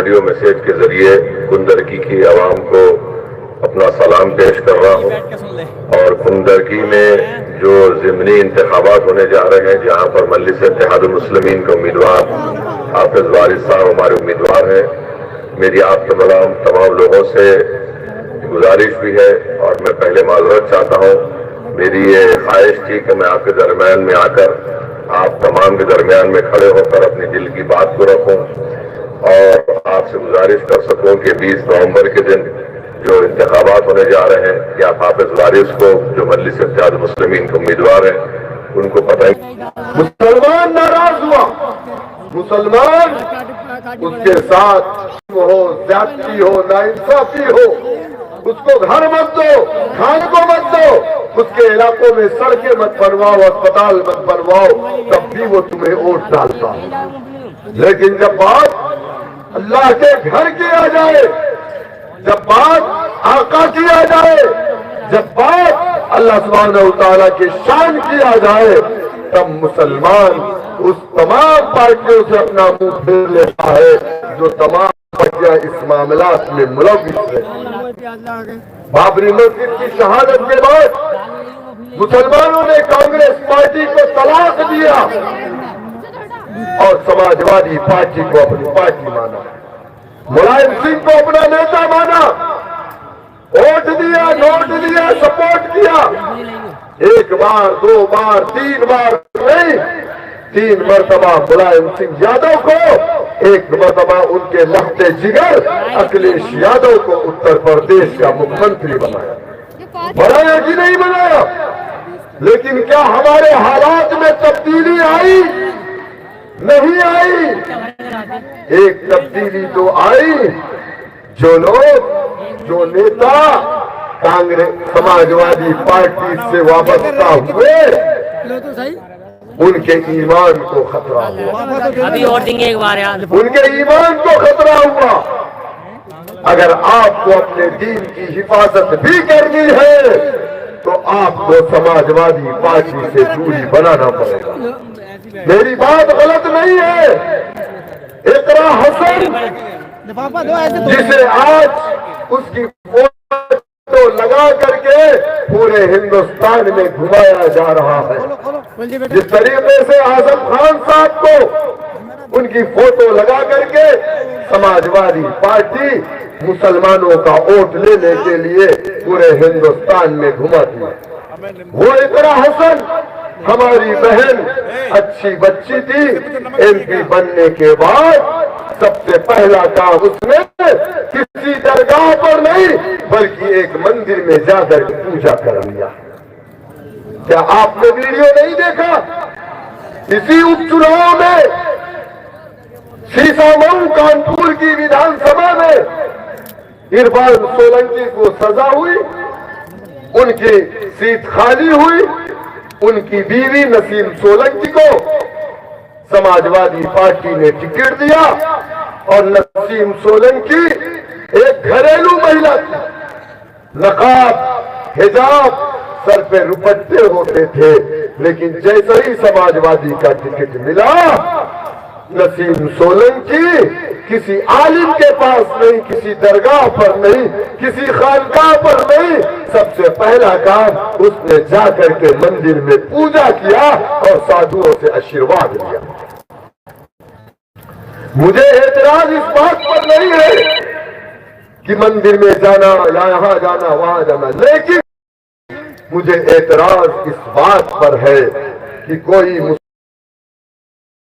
Audio message के जरिए कुंदरकी की आवाम को अपना सलाम पेश कर रहा हूँ। और कुंदरकी में जो ज़िमनी इंतखाबात होने जा रहे हैं, जहाँ पर मजलिस इत्तेहादुल मुस्लिमीन के उम्मीदवार हाफिज वारिस साहब हमारे उम्मीदवार हैं, मेरी आप तमाम लोगों से गुजारिश भी है और मैं पहले माजरत चाहता हूँ। मेरी ये ख्वाहिश थी कि मैं आपके दरमियान में आकर आप तमाम के दरमियान में खड़े होकर अपनी दिल की बात को रखूं और आपसे गुजारिश कर सकूं कि 20 नवंबर के दिन जो इंतखाबात होने जा रहे हैं कि आप हाफिज वारिस को, जो मजलिस इत्तेहादुल मुस्लिमीन के उम्मीदवार हैं, उनको पता है। मुसलमान नाराज हुआ, मुसलमान उसके साथ हो, ज्यादती हो, नाइंसाफी हो, उसको घर मत दो, खाने को मत दो, उसके इलाकों में सड़कें मत बनवाओ, अस्पताल मत बनवाओ, तब भी वो तुम्हें वोट डालता है। लेकिन जब बात अल्लाह के घर की आ जाए, जब बात आका की आ जाए, जब बात अल्लाह सुब्हानहू तआला के शान की आ जाए, तब मुसलमान उस तमाम पार्टियों से अपना मुंह फेर लेता है जो तमाम पार्टियां इस मामलात में मुलव्विस है। बाबरी मस्जिद की शहादत के बाद मुसलमानों ने कांग्रेस पार्टी को तलाक दिया और समाजवादी पार्टी को अपनी पार्टी माना, मुलायम सिंह को अपना नेता माना, वोट दिया, नोट दिया, सपोर्ट किया। एक बार, दो बार, 3 बार नहीं, 3 मरतबा मुलायम सिंह यादव को, एक मरतबा उनके लहते जिगर अखिलेश यादव को उत्तर प्रदेश का मुख्यमंत्री बनाया कि नहीं बनाया? लेकिन क्या हमारे हालात में तब्दीली आई? नहीं आई। एक तब्दीली तो आई, जो लोग, जो नेता कांग्रेस समाजवादी पार्टी से वाबस्ता हुए, उनके ईमान को खतरा हुआ। अभी और देंगे एक बार यार। उनके ईमान को खतरा हुआ। अगर आपको अपने दीन की हिफाजत भी करनी है तो आपको समाजवादी पार्टी से दूरी बनाना पड़ेगा। मेरी बात गलत नहीं है। इकरा हसन, जिसे आज उसकी फोटो लगा करके पूरे हिंदुस्तान में घुमाया जा रहा है, जिस तरीके से आजम खान साहब को उनकी फोटो लगा करके समाजवादी पार्टी मुसलमानों का वोट लेने के लिए पूरे हिंदुस्तान में घुमाती है, वो इकरा हसन हमारी बहन अच्छी बच्ची थी। एमपी बनने के बाद सबसे पहला काम उसने किसी दरगाह पर नहीं बल्कि एक मंदिर में जाकर पूजा कर लिया। क्या आपने वीडियो नहीं देखा? इसी उपचुनाव में शीशामऊ कानपुर की विधानसभा में इरफान सोलंकी को सजा हुई, उनकी सीट खाली हुई, उनकी बीवी नसीम सोलंकी को समाजवादी पार्टी ने टिकट दिया और नसीम सोलंकी एक घरेलू महिला थी, नकाब, हिजाब, सर पे रुपट्टे होते थे, लेकिन जैसे ही समाजवादी का टिकट मिला, नसीम सोलंकी किसी आलिम के पास नहीं, किसी दरगाह पर नहीं, किसी खानकाह पर नहीं, सबसे पहला काम उसने जाकर के मंदिर में पूजा किया और साधुओं से आशीर्वाद लिया। मुझे एतराज इस बात पर नहीं है कि मंदिर में जाना या यहाँ जाना वहां जाना, लेकिन मुझे एतराज इस बात पर है कि कोई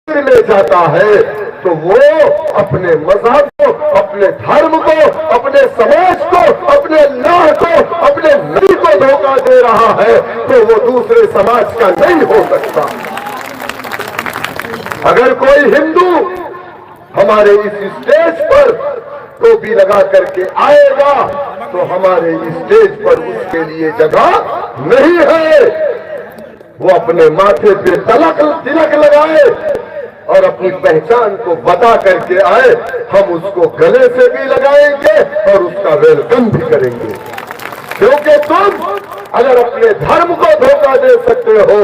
में जाता है तो वो अपने मजहब को, अपने धर्म को, अपने समाज को, अपने अल्लाह को, अपने नबी को धोखा दे रहा है, तो वो दूसरे समाज का नहीं हो सकता। अगर कोई हिंदू हमारे इस स्टेज पर टोपी लगा करके आएगा तो हमारे स्टेज पर उसके लिए जगह नहीं है। वो अपने माथे पे तिलक लगाए और अपनी पहचान को बता करके आए, हम उसको गले से भी लगाएंगे और उसका वेलकम भी करेंगे, क्योंकि तुम अगर अपने धर्म को धोखा दे सकते हो,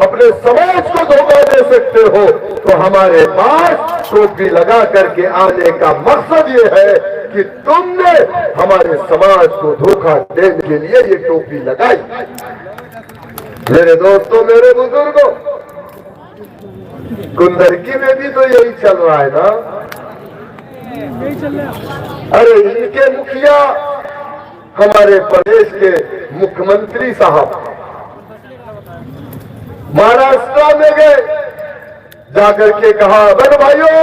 अपने समाज को धोखा दे सकते हो, तो हमारे पास टोपी लगा करके आने का मकसद ये है कि तुमने हमारे समाज को धोखा देने के लिए ये टोपी लगाई। मेरे दोस्तों, मेरे बुजुर्गों, कुंदरकी में भी तो यही चल रहा है ना। अरे इनके मुखिया हमारे प्रदेश के मुख्यमंत्री साहब महाराष्ट्र में गए, जाकर के कहा, बड़े भाइयों,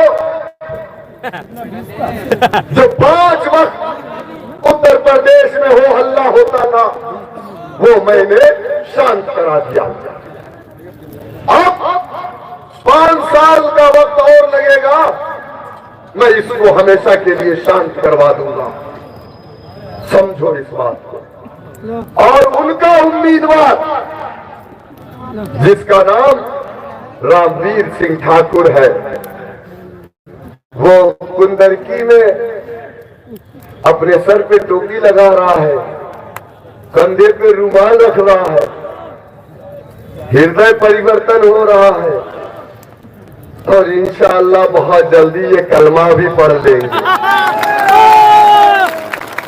जो 5 वक्त उत्तर प्रदेश में हो हल्ला होता था वो मैंने शांत करा दिया। अब 5 साल का वक्त और लगेगा, मैं इसको हमेशा के लिए शांत करवा दूंगा। समझो इस बात को। और उनका उम्मीदवार जिसका नाम रामवीर सिंह ठाकुर है, वो कुंदरकी में अपने सर पे टोपी लगा रहा है, कंधे पे रुमाल रख रहा है, हृदय परिवर्तन हो रहा है और इंशाअल्लाह बहुत जल्दी ये कलमा भी पढ़ लेंगे।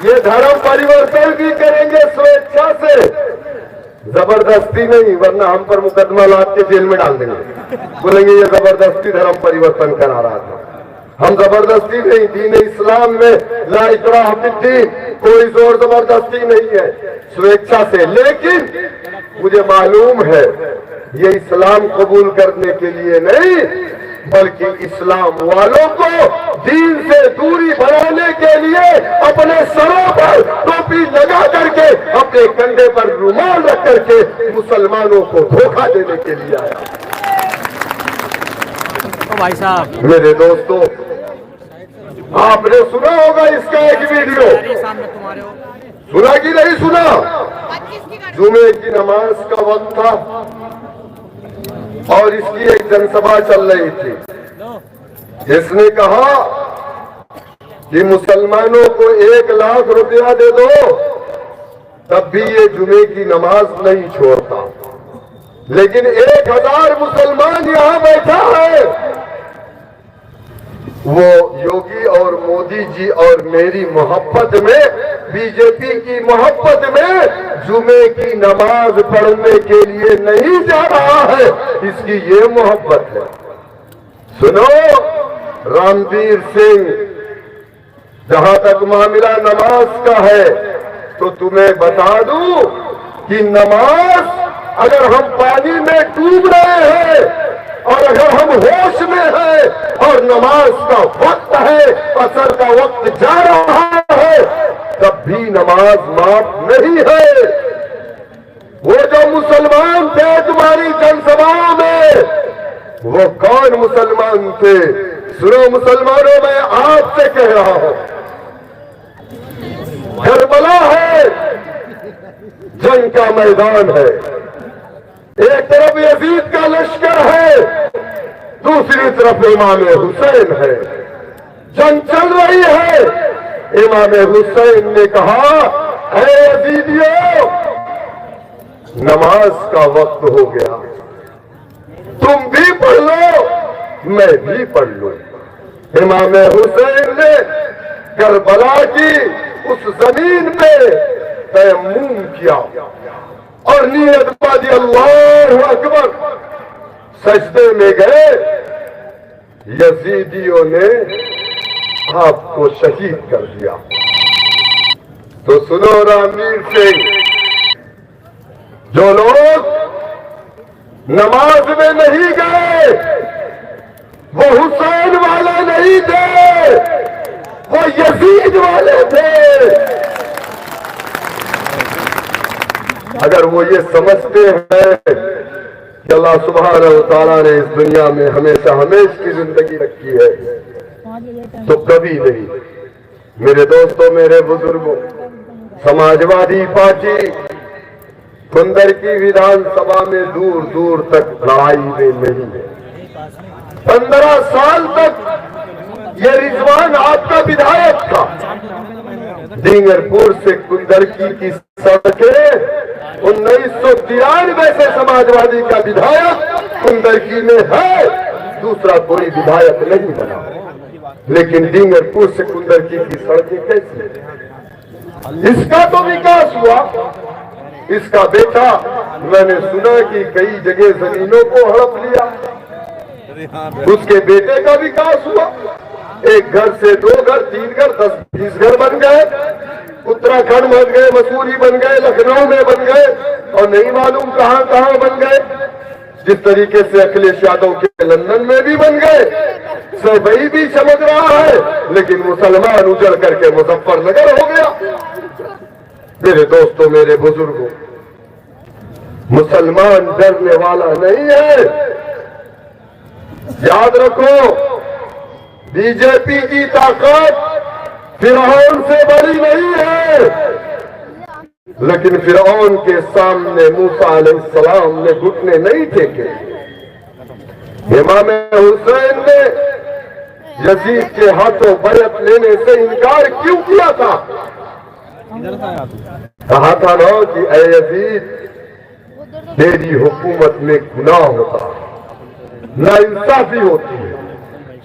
ये धर्म परिवर्तन भी करेंगे स्वेच्छा से, जबरदस्ती नहीं, वरना हम पर मुकदमा लाद के जेल में डाल देंगे। बोलेंगे ये जबरदस्ती धर्म परिवर्तन करा रहा था। हम जबरदस्ती नहीं, दीन इस्लाम में ला इकराह फिद्दीन, कोई जोर जबरदस्ती नहीं है, स्वेच्छा से। लेकिन मुझे मालूम है ये इस्लाम कबूल करने के लिए नहीं, बल्कि इस्लाम वालों को दीन से दूरी बनाने के लिए अपने सरों पर टोपी लगा करके, अपने कंधे पर रुमाल रख करके मुसलमानों को धोखा देने के लिए आया। भाई साहब, मेरे दोस्तों, आपने सुना होगा इसका एक वीडियो, सुना कि नहीं सुना? जुमे की नमाज का वक्त था और इसकी एक जनसभा चल रही थी। इसने कहा कि मुसलमानों को 1 लाख रुपया दे दो, तब भी ये जुमे की नमाज नहीं छोड़ता। लेकिन 1000 मुसलमान यहां बैठा है, वो योगी और मोदी जी और मेरी मोहब्बत में, बीजेपी की मोहब्बत में जुमे की नमाज पढ़ने के लिए नहीं जा रहा है, इसकी ये मोहब्बत है। सुनो रामवीर सिंह, जहां तक मामला नमाज का है तो तुम्हें बता दूं कि नमाज अगर हम पानी में डूब रहे हैं और अगर हम होश में हैं और नमाज का वक्त है, असर का वक्त जा रहा है, तब भी नमाज माफ नहीं है। वो जो मुसलमान थे तुम्हारी जनसभाओं में, वो कौन मुसलमान थे? सुनो मुसलमानों, मैं आपसे कह रहा हूं, करबला है, जंग का मैदान है, एक तरफ यजीद का लश्कर है, दूसरी तरफ इमाम हुसैन है, जंग चल रही है। इमाम हुसैन ने कहा, ऐ यजीदियों, नमाज का वक्त हो गया, तुम भी पढ़ लो, मैं भी पढ़ लूं। इमाम हुसैन ने करबला की उस जमीन पे तयम्मुम किया और नियत बादी अल्लाहु अकबर, सजदे में गए। यजीदियों ने आपको शहीद कर दिया। तो सुनो रामवीर सिंह, जो लोग नमाज में नहीं गए वो हुसैन वाले नहीं थे, वो यजीद वाले थे। अगर वो ये समझते हैं कि अल्लाह सुब्हानहू व तआला ने इस दुनिया में हमेशा हमेशा की जिंदगी रखी है, तो कभी नहीं। मेरे दोस्तों, मेरे बुजुर्गों, समाजवादी पार्टी कुंदरकी विधानसभा में दूर दूर तक लड़ाई में नहीं है। 15 साल तक ये रिजवान आपका विधायक था। डींगरपुर से कुंदरकी की सड़कें 1993 से समाजवादी का विधायक कुंदरकी में है, दूसरा कोई विधायक नहीं बना। लेकिन डींगरपुर से कुंदरकी की सड़कें कैसी? इसका तो विकास हुआ। इसका बेटा, मैंने सुना कि कई जगह जमीनों को हड़प लिया, उसके बेटे का विकास हुआ। एक घर से 2 घर, 3 घर, 10-20 घर बन गए। उत्तराखंड बन गए, मसूरी बन गए, लखनऊ में बन गए, और नहीं मालूम कहां कहां बन गए। जिस तरीके से अखिलेश यादव के लंदन में भी बन गए, सबई भी चमक रहा है, लेकिन मुसलमान उजड़ करके मुजफ्फरनगर हो गया। मेरे दोस्तों, मेरे बुजुर्गों, मुसलमान डरने वाला नहीं है। याद रखो, बीजेपी की ताकत फिरौन से बड़ी नहीं है, लेकिन फिरौन के सामने मूसा अलैहिस्सलाम ने घुटने नहीं टेके। इमाम हुसैन ने यजीद के हाथों बैत लेने से इनकार क्यों किया था? कहा था ना कि ऐ यजीद, तेरी हुकूमत में गुनाह होता है, नाइंसाफी होती है,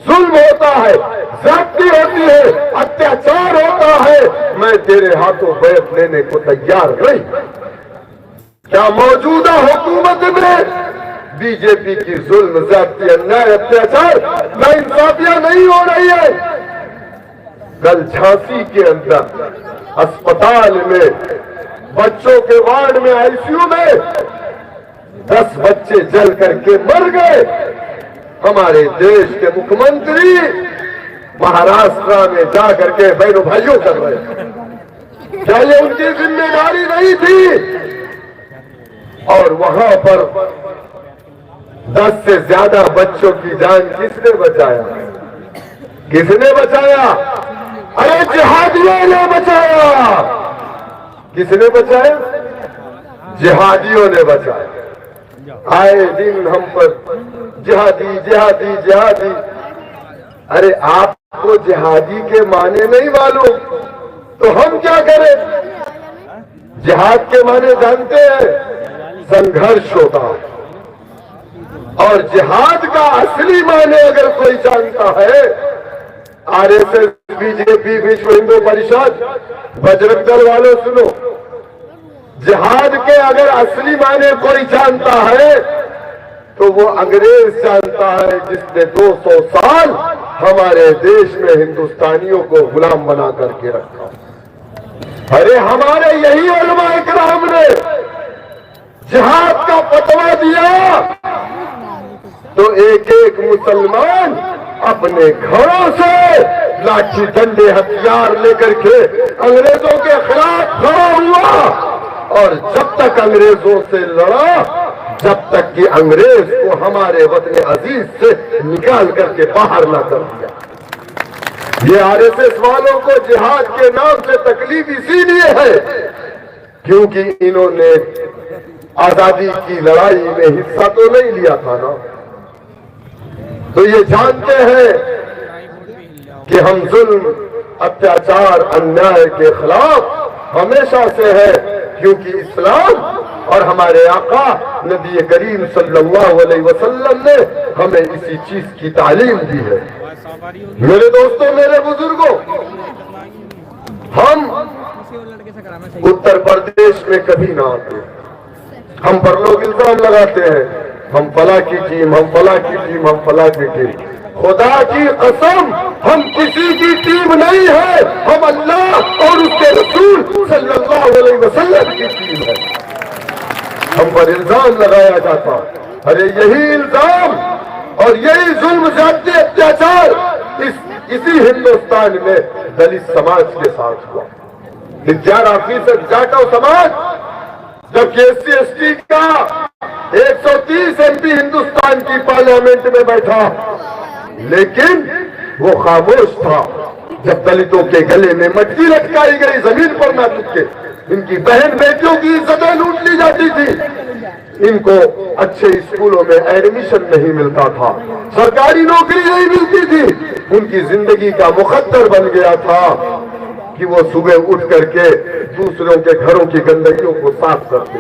जुल्म होता है, ज़्यादती होती है, अत्याचार होता है, मैं तेरे हाथों बैत लेने को तैयार नहीं। क्या मौजूदा हुकूमत में बीजेपी की जुल्म, ज़्यादती, अन्याय, अत्याचार, नाइंसाफियां नहीं हो रही है? कल झांसी के अंदर अस्पताल में बच्चों के वार्ड में, आईसीयू में 10 बच्चे जल करके मर गए। हमारे देश के मुख्यमंत्री महाराष्ट्र में जा करके बहनों भाइयों कर रहे। क्या ये उनकी जिम्मेदारी नहीं थी? और वहां पर 10 से ज्यादा बच्चों की जान किसने बचाया? किसने बचाया? अरे जिहादियों ने बचाया। किसने बचाया? जिहादियों ने बचाया। आए दिन हम पर जिहादी जिहादी जिहादी। अरे आपको जिहादी के माने नहीं मालूम तो हम क्या करें? जिहाद के माने जानते हैं? संघर्ष होता है। और जिहाद का असली माने अगर कोई जानता है, आरएसएस, बीजेपी, विश्व हिंदू परिषद, बजरंग दल वालों सुनो, जिहाद के अगर असली माने कोई जानता है तो वो अंग्रेज जानता है, जिसने 200 साल हमारे देश में हिंदुस्तानियों को गुलाम बना करके रखा। अरे हमारे यही उलमा इकराम ने जिहाद का फतवा दिया तो एक एक मुसलमान अपने घरों से लाठी डंडे हथियार लेकर के अंग्रेजों के खिलाफ खड़ा हुआ। और जब तक अंग्रेजों से लड़ा, जब तक कि अंग्रेज को हमारे वतन अजीज से निकाल करके बाहर ना कर दिया। ये आरएसएस वालों को जिहाद के नाम से तकलीफ इसीलिए है क्योंकि इन्होंने आजादी की लड़ाई में हिस्सा तो नहीं लिया था ना। तो ये जानते हैं कि हम जुल्म, अत्याचार, अन्याय के खिलाफ हमेशा से है, क्योंकि इस्लाम और हमारे आका नबी करीम सल्लल्लाहु अलैहि वसल्लम ने हमें इसी चीज की तालीम दी है। मेरे दोस्तों, मेरे बुजुर्गों, हम उत्तर प्रदेश में कभी ना आते। हम पर लोग इल्जाम लगाते हैं, हम फला की टीम, हम फला की टीम, हम फला की टीम। खुदा की कसम, हम किसी की टीम नहीं है, हम अल्लाह और उसके रसूल सल्लल्लाहु अलैहि वसल्लम की टीम है। हम पर इल्जाम लगाया जाता, अरे यही इल्जाम और यही जुल्म, ज्यादती, अत्याचार इसी हिंदुस्तान में दलित समाज के साथ हुआ। 11% जाटव समाज, जबकि SC/ST का 130 MP हिंदुस्तान की पार्लियामेंट में बैठा, लेकिन वो खामोश था जब दलितों के गले में मटकी लटकाई गई, जमीन पर ना टूटे। इनकी बहन बेटियों की इज्जतें लूट ली जाती थी, इनको अच्छे स्कूलों में एडमिशन नहीं मिलता था, सरकारी नौकरी नहीं मिलती थी। उनकी जिंदगी का मुकद्दर बन गया था कि वो सुबह उठ करके दूसरों के घरों की गंदगियों को साफ करते।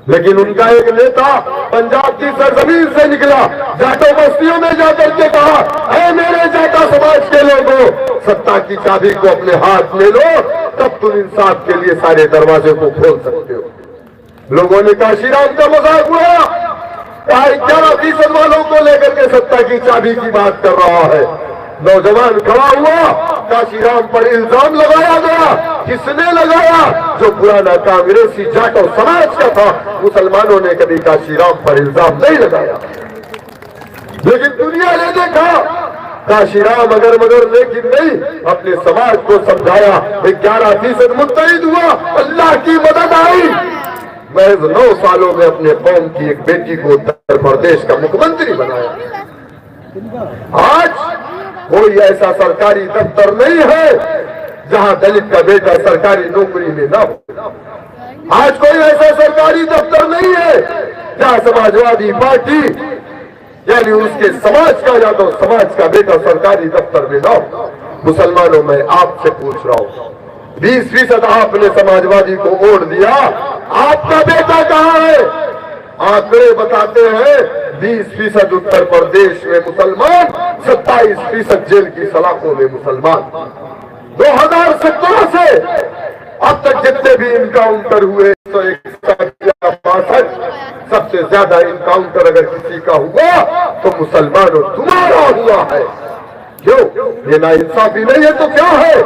लेकिन उनका एक नेता पंजाब की सरजमीन से निकला, जाटो बस्तियों में जाकर के कहा, ऐ मेरे जाटा समाज के लोगों, सत्ता की चाबी को अपने हाथ में लो, तब तुम इंसाफ के लिए सारे दरवाजे को खोल सकते हो। लोगों ने काशीराम का मजाक उड़ाया, 11% वालों को लेकर के सत्ता की चाबी की बात कर रहा है। नौजवान खड़ा हुआ, काशीराम पर इल्जाम लगाया गया। किसने लगाया? जो पुराना कांग्रेसी जाटो समाज का था। मुसलमानों ने कभी काशीराम पर इल्जाम नहीं लगाया, लेकिन दुनिया ने देखा काशीराम अगर मगर लेकिन नहीं, अपने समाज को समझाया। 11% मुत्तहिद हुआ, अल्लाह की मदद आई। महज 9 सालों में अपने कौम की एक बेटी को उत्तर प्रदेश का मुख्यमंत्री बनाया। आज कोई ऐसा सरकारी दफ्तर नहीं है जहां दलित का बेटा सरकारी नौकरी में ना हो। आज कोई ऐसा सरकारी दफ्तर नहीं है जहां समाजवादी पार्टी यानी उसके समाज का या तो समाज का बेटा सरकारी दफ्तर में ना हो। मुसलमानों में आपसे पूछ रहा हूं, 20% आपने समाजवादी को वोट दिया, आपका बेटा कहां है? आंकड़े बताते हैं 20% उत्तर प्रदेश में मुसलमान, 27% जेल की सलाखों में मुसलमान। 2017 से अब तक जितने भी इनकाउंटर हुए 161, सबसे ज्यादा इनकाउंटर अगर किसी का हुआ तो मुसलमानों तुम्हारा हुआ है। क्यों? ये नाइंसाफी नहीं है तो क्या है?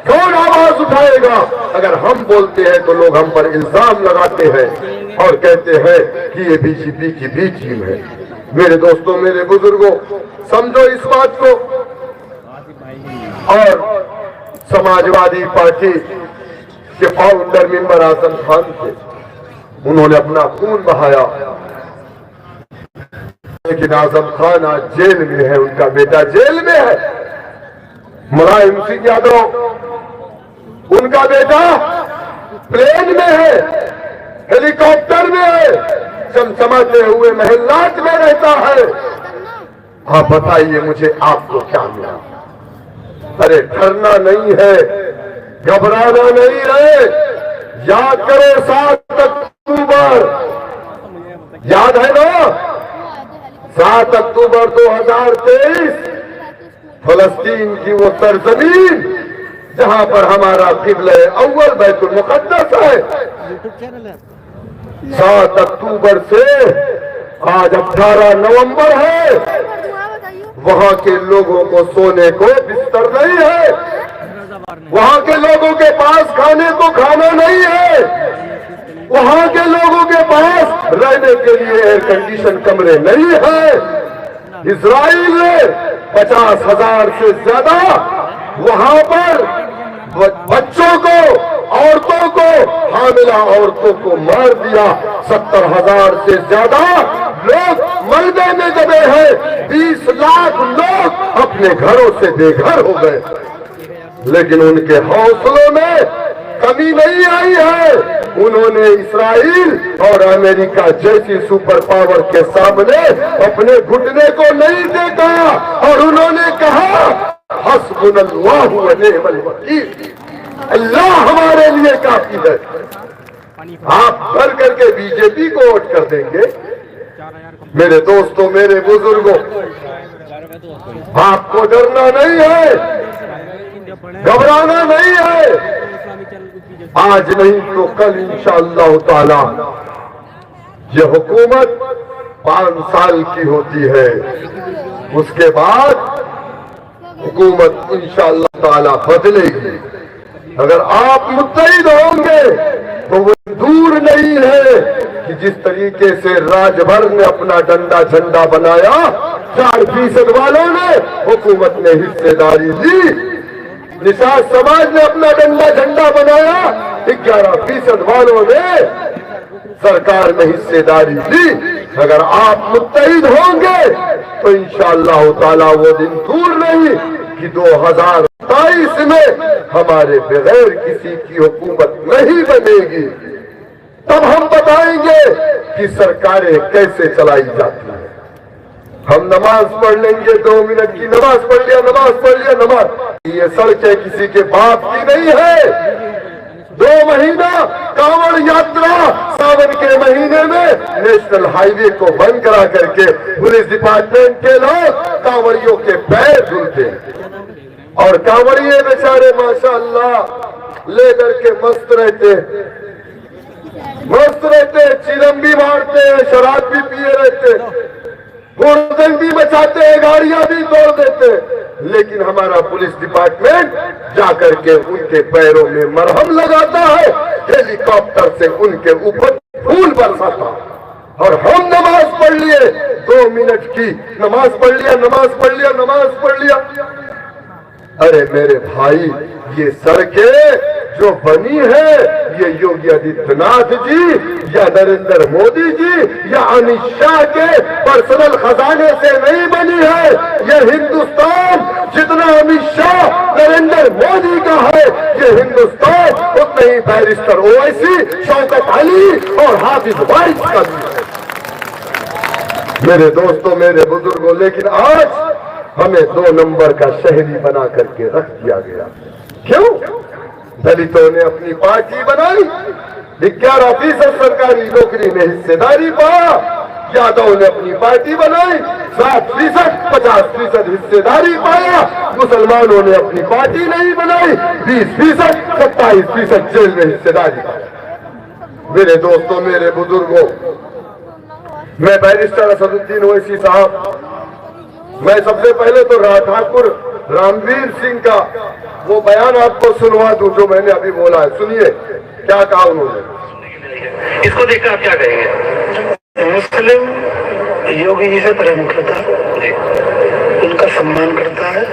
कौन आवाज उठाएगा? अगर हम बोलते हैं तो लोग हम पर इल्जाम लगाते हैं और कहते हैं कि ये बीजेपी की बी टीम है। मेरे दोस्तों, मेरे बुजुर्गों, समझो इस बात को। और समाजवादी पार्टी के फाउंडर मेंबर आजम खान थे, उन्होंने अपना खून बहाया, लेकिन आजम खान आज जेल में है, उनका बेटा जेल में है। मुलायम सिंह यादव, उनका बेटा प्लेन में है, हेलीकॉप्टर में है, चमचमाते हुए महलात में रहता है। आप बताइए मुझे, आपको क्या मिला? अरे डरना नहीं है, घबराना नहीं है। याद करो 7 अक्टूबर, याद है ना? 7 अक्टूबर 2023 फलस्तीन की वो सरजमीन जहां पर हमारा किबला अव्वल बैतुल मुक़द्दस है। 7 अक्टूबर से आज 18 नवंबर है। वहां के लोगों को सोने को बिस्तर नहीं है, वहां के लोगों के पास खाने को खाना नहीं है, वहां के लोगों के पास रहने के लिए एयर कंडीशन कमरे नहीं है। इजराइल ने 50,000 से ज्यादा वहां पर बच्चों को, औरतों को, हामिला औरतों को मार दिया। 70,000 से ज्यादा लोग मलबे में दबे हैं। 20 लाख लोग अपने घरों से बेघर हो गए, लेकिन उनके हौसलों में कमी नहीं आई है। उन्होंने इस्राइल और अमेरिका जैसी सुपर पावर के सामने अपने घुटने को नहीं देखा और उन्होंने कहा, हस्बुनल्लाहु व निअमल वकील, अल्लाह हमारे लिए काफी है। आप भर करके बीजेपी को वोट कर देंगे? मेरे दोस्तों, मेरे बुजुर्गों, आपको डरना नहीं है, घबराना नहीं है। आज नहीं तो कल इंशाअल्लाह ताला ये हुकूमत 5 साल की होती है, उसके बाद हुकूमत इंशाअल्लाह ताला बदलेगी। अगर आप मुत्तहिद होंगे तो वो दूर नहीं है कि जिस तरीके से राजभर ने अपना डंडा झंडा बनाया, 4% वालों ने, हुकूमत ने हिस्सेदारी ली। निषाद समाज ने अपना डंडा झंडा बनाया, 11% वालों ने सरकार में हिस्सेदारी ली। अगर आप मुत्तहिद होंगे तो इंशाअल्लाह ताला वो दिन दूर नहीं कि 2027 में हमारे बगैर किसी की हुकूमत नहीं बनेगी। तब हम बताएंगे कि सरकारें कैसे चलाई जाती हैं। हम नमाज पढ़ लेंगे, 2 मिनट की नमाज पढ़ लिया, नमाज पढ़ लिया, नमाज। ये सड़कें किसी के बाप की नहीं है। 2 महीना कांवड़ यात्रा सावन के महीने में नेशनल हाईवे को बंद करा करके पुलिस डिपार्टमेंट के लोग कांवड़ियों के पैर धुलते हैं और कांवड़िए बेचारे माशाअल्लाह लेकर के मस्त रहते, चिलम भी मारते हैं, शराब भी पिए रहते, हुड़दंग भी मचाते हैं, गाड़ियां भी तोड़ देते, लेकिन हमारा पुलिस डिपार्टमेंट जाकर के उनके पैरों में मरहम लगाता है, हेलीकॉप्टर से उनके ऊपर फूल बरसाता। और हम नमाज पढ़ लिए 2 मिनट की, नमाज पढ़ लिया। अरे मेरे भाई, ये सड़कें जो बनी है ये योगी आदित्यनाथ जी या नरेंद्र मोदी जी या अमित शाह के पर्सनल खजाने से नहीं बनी है। ये हिंदुस्तान जितना अमित शाह नरेंद्र मोदी का है, ये हिंदुस्तान उतना ही बैरिस्टर ओवैसी, शौकत अली और हाफिज वारिस का भी है। मेरे दोस्तों, मेरे बुजुर्गों, लेकिन आज हमें 2 नंबर का शहरी बना करके रख दिया गया। क्यों? दलितों ने अपनी पार्टी बनाई, 11% सरकारी नौकरी में हिस्सेदारी पाया। यादव ने अपनी पार्टी बनाई, 60%, 50% हिस्सेदारी पाया। मुसलमानों ने अपनी पार्टी नहीं बनाई, 20%, 27% जेल में हिस्सेदारी पाया। मेरे दोस्तों, मेरे बुजुर्गों, मैं बैरिस्टर असदुद्दीन ओवैसी साहब, मैं सबसे पहले तो ठाकुर रामवीर सिंह का वो बयान आपको सुनवा दूं जो मैंने अभी बोला है। सुनिए क्या कहा उन्होंने। इसको देखकर आप क्या कहेंगे? मुस्लिम योगी जी से प्रेम करता है, उनका सम्मान करता है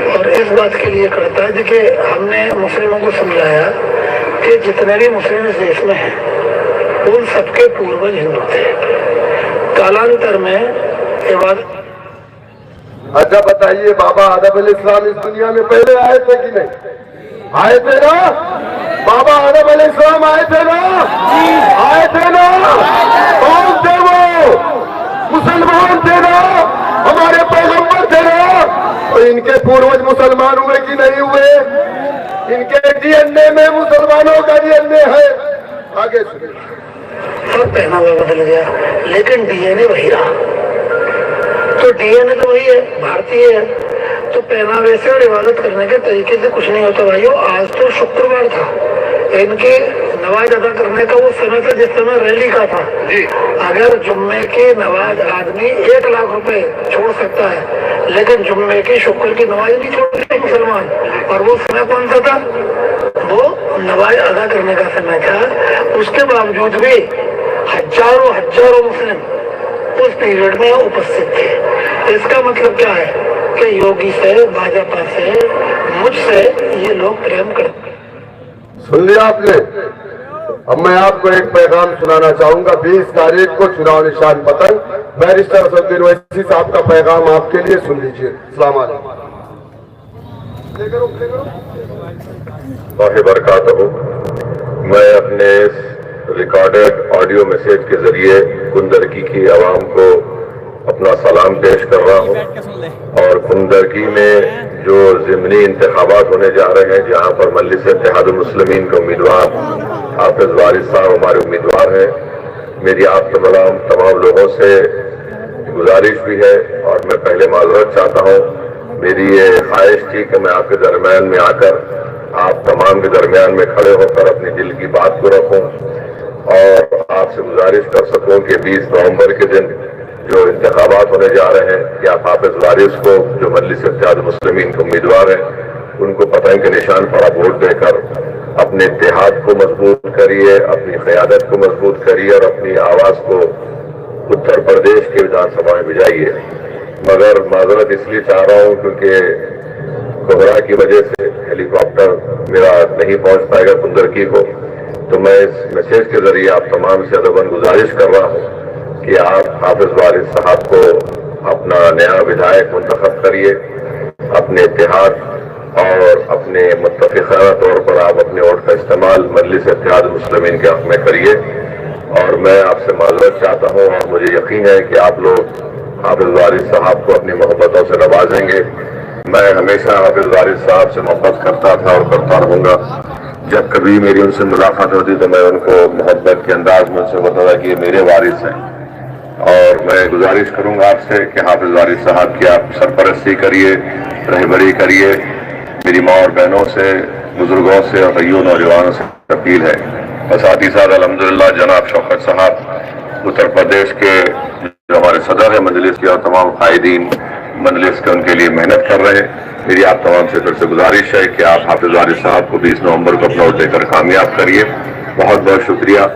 और इस बात के लिए करता है। देखिए, हमने मुस्लिमों को समझाया कि जितने भी मुस्लिम इस देश में हैं उन सबके पूर्वज हिंदू थे। कालांतर में इबादत। अच्छा बताइए, बाबा आदम अलैहिस्सलाम इस दुनिया में पहले आए थे कि नहीं? आए थे ना? बाबा आदम अलैहिस्सलाम आए थे ना? आए थे ना? कौन थे वो? मुसलमान थे ना? हमारे पैगंबर थे ना? तो इनके पूर्वज मुसलमान हुए कि नहीं हुए? इनके डीएनए में मुसलमानों का डीएनए है। आगे सुनिए। सब पहनावा बदल गया लेकिन डीएनए वही रहा। तो डीएनए तो वही है, भारतीय है, तो पहनावे से और इबादत करने के तरीके से कुछ नहीं होता। भाइयों, आज तो शुक्रवार था, इनके नमाज अदा करने का वो समय था जिस समय रैली का था। अगर जुम्मे की नमाज आदमी 1 लाख रुपए छोड़ सकता है, लेकिन जुम्मे की शुक्र की नमाज नहीं छोड़ते मुसलमान। और वो समय कौन सा था? वो नमाज अदा करने का समय था। उसके बावजूद भी हजारों मुस्लिम उस पीरियड में उपस्थित थे। इसका मतलब क्या है कि योगी से, भाजपा से, मुझसे ये लोग प्रेम करते। सुन लिया आपने? अब मैं आपको एक पैगाम सुनाना चाहूंगा। 20 तारीख को चुनाव निशान पतंग, बैरिस्टर असदुद्दीन ओवैसी साहब का पैगाम आपके लिए, सुन लीजिए। अस्सलाम वालेकुम। बरकातहू। मैं अपने इस रिकॉर्डेड ऑडियो मैसेज के जरिए कुंदरकी की आवाम को अपना सलाम पेश कर रहा हूं। और कुंदरकी में जो ज़िमनी इंतखाबात होने जा रहे हैं, जहां पर मजलिस इत्तेहादुल मुस्लिमीन के उम्मीदवार हाफिज वारिस साहब हमारे उम्मीदवार हैं, मेरी आप तमाम लोगों से गुजारिश भी है और मैं पहले माजरत चाहता हूं। मेरी ये ख्वाहिश थी कि मैं आपके दरमियान में आकर आप तमाम के दरमियान में खड़े होकर अपनी दिल की बात को रखूं और आपसे गुजारिश कर सकूं कि 20 नवंबर के दिन जो इंतखाबात होने जा रहे हैं, कि आप हाफिज वारिस को, जो मजलिस इत्तेहादुल मुस्लिमीन के उम्मीदवार हैं, उनको पतंग के निशान पर आप वोट देकर अपने इत्तेहाद को मजबूत करिए, अपनी क़यादत को मजबूत करिए और अपनी आवाज़ को उत्तर प्रदेश के विधानसभा में भिजाइए। मगर माजरत इसलिए चाह रहा हूँ क्योंकि कोहरा की वजह से हेलीकॉप्टर मेरा नहीं पहुंच पाएगा कुंदरकी को। तो मैं इस मैसेज के जरिए आप तमाम से अदबन गुजारिश कर रहा हूं कि आप हाफिज वारिस साहब को अपना नया विधायक मुंतखब करिए। अपने इत्तेहाद और अपने मुत्तफिकाना तौर पर आप अपने वोट का इस्तेमाल मजलिस इत्तेहादुल मुस्लिमीन के हक में करिए। और मैं आपसे माजरत चाहता हूँ और मुझे यकीन है कि आप लोग हाफिज वारिस साहब को अपनी मोहब्बतों से नवाजेंगे। मैं हमेशा हाफिज वारिस साहब से मोहब्बत करता था और करता रहूंगा। जब कभी मेरी उनसे मुलाकात होती तो मैं उनको मोहब्बत के अंदाज में उनसे बताता कि ये मेरे वारिस हैं। और मैं गुजारिश करूंगा आपसे कि हाफिज वारिस साहब की आप सरपरस्ती करिए, रहबरी करिए। मेरी माँ और बहनों से, बुजुर्गों से और कईयों नौजवानों से अपील है। और साथ ही साथ अल्हम्दुलिल्लाह जनाब शौकत साहब उत्तर प्रदेश के जो हमारे सदर है मजलिस के और तमाम कायदीन मजलिस के उनके लिए मेहनत कर रहे हैं। मेरी आप तमाम से फिर से गुजारिश है कि आप हाफिज वारिस साहब को 20 नवंबर को अपना वोट देकर कामयाब करिए। बहुत बहुत शुक्रिया।